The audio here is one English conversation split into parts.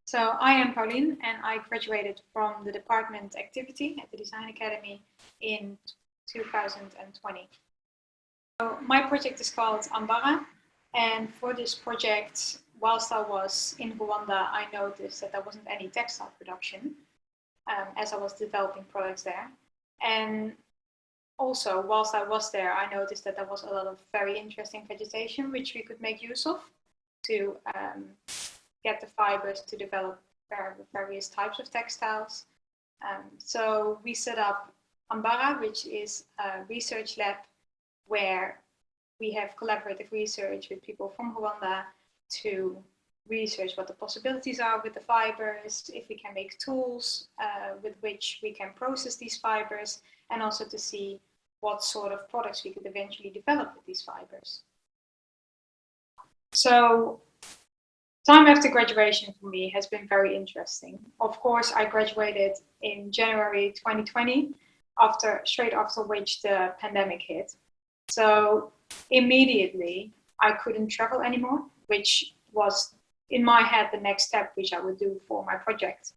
So I am Paulien and I graduated from the department activity at the Design Academy in 2020. So my project is called Ambara, and for this project, whilst I was in Rwanda, I noticed that there wasn't any textile production as I was developing products there. And also, whilst I was there, I noticed that there was a lot of very interesting vegetation which we could make use of to get the fibers to develop various types of textiles. So we set up Ambara, which is a research lab where we have collaborative research with people from Rwanda to research what the possibilities are with the fibers, if we can make tools with which we can process these fibers, and also to see what sort of products we could eventually develop with these fibers. So time after graduation for me has been very interesting. Of course, I graduated in January 2020, straight after which the pandemic hit. So immediately I couldn't travel anymore, which was in my head the next step which I would do for my project.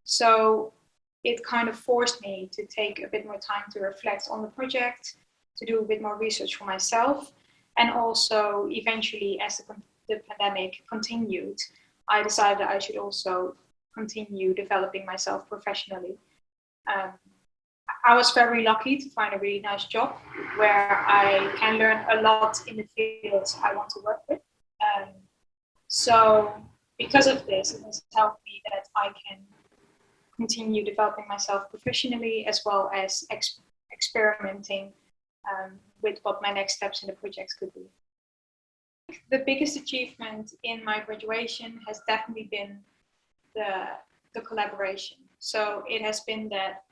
So it kind of forced me to take a bit more time to reflect on the project, to do a bit more research for myself, and also eventually as the pandemic continued, I decided I should also continue developing myself professionally. I was very lucky to find a really nice job where I can learn a lot in the fields I want to work with. So because of this, it has helped me that I can continue developing myself professionally as well as experimenting with what my next steps in the projects could be. The biggest achievement in my graduation has definitely been the collaboration. So it has been that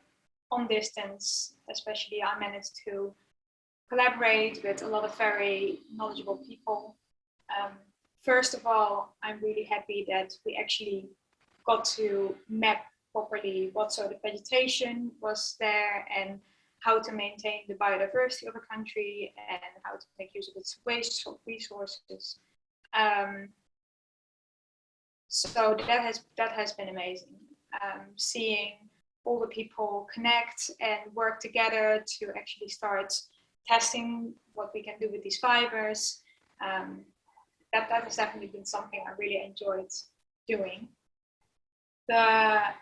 on distance, especially, I managed to collaborate with a lot of very knowledgeable people. First of all, I'm really happy that we actually got to map properly what sort of vegetation was there and how to maintain the biodiversity of a country and how to make use of its waste resources. So that has been amazing. Seeing all the people connect and work together to actually start testing what we can do with these fibers. That has definitely been something I really enjoyed doing. The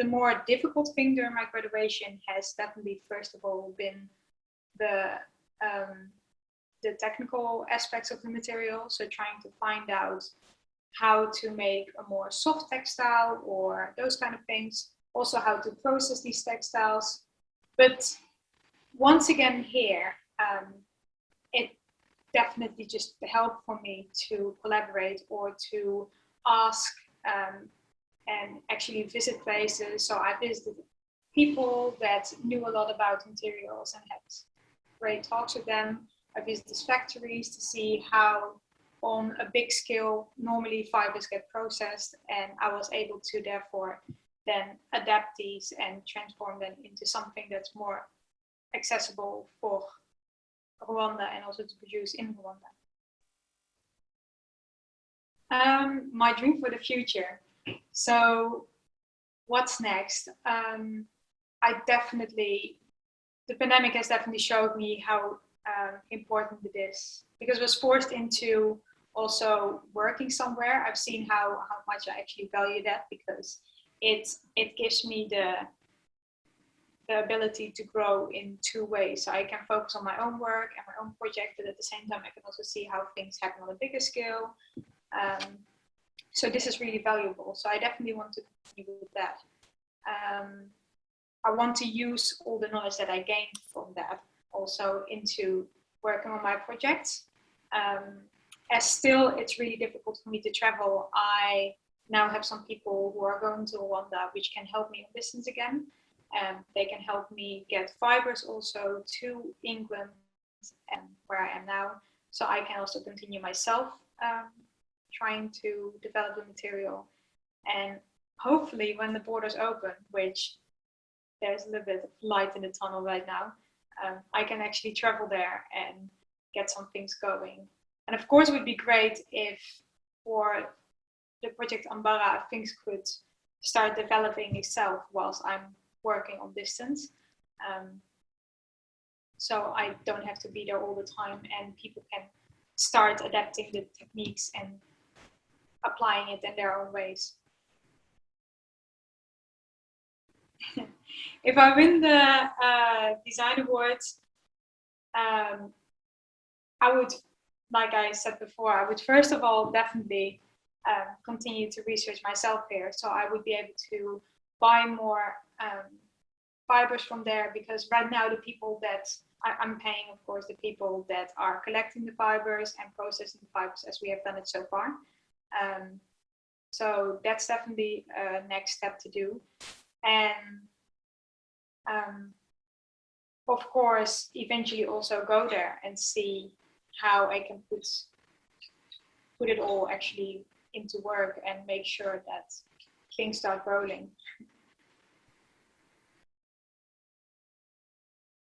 more difficult thing during my graduation has definitely, first of all, been the technical aspects of the material. So trying to find out how to make a more soft textile or those kind of things. Also how to process these textiles. But once again here, it definitely just helped for me to collaborate or to ask and actually visit places. So I visited people that knew a lot about materials and had great talks with them. I visited factories to see how on a big scale normally fibers get processed, and I was able to therefore then adapt these and transform them into something that's more accessible for Rwanda and also to produce in Rwanda. My dream for the future. So what's next? The pandemic has definitely showed me how important it is, because I was forced into also working somewhere. I've seen how much I actually value that, because it gives me the ability to grow in two ways. So I can focus on my own work and my own project, but at the same time I can also see how things happen on a bigger scale. So this is really valuable. So I definitely want to continue with that. I want to use all the knowledge that I gained from that also into working on my projects. As still, it's really difficult for me to travel. I now have some people who are going to Rwanda, which can help me on distance again. They can help me get fibers also to England and where I am now. So I can also continue myself trying to develop the material. And hopefully when the borders open, which there's a little bit of light in the tunnel right now, I can actually travel there and get some things going. And of course, it would be great if for the project Ambara, things could start developing itself whilst I'm working on distance. So I don't have to be there all the time, and people can start adapting the techniques and applying it in their own ways. If I win the design awards, I would, like I said before, I would first of all definitely continue to research myself here. So I would be able to buy more fibers from there, because right now the people that I'm paying, of course, the people that are collecting the fibers and processing the fibers as we have done it so far. So that's definitely a next step to do. And of course, eventually also go there and see how I can put it all actually into work and make sure that things start rolling.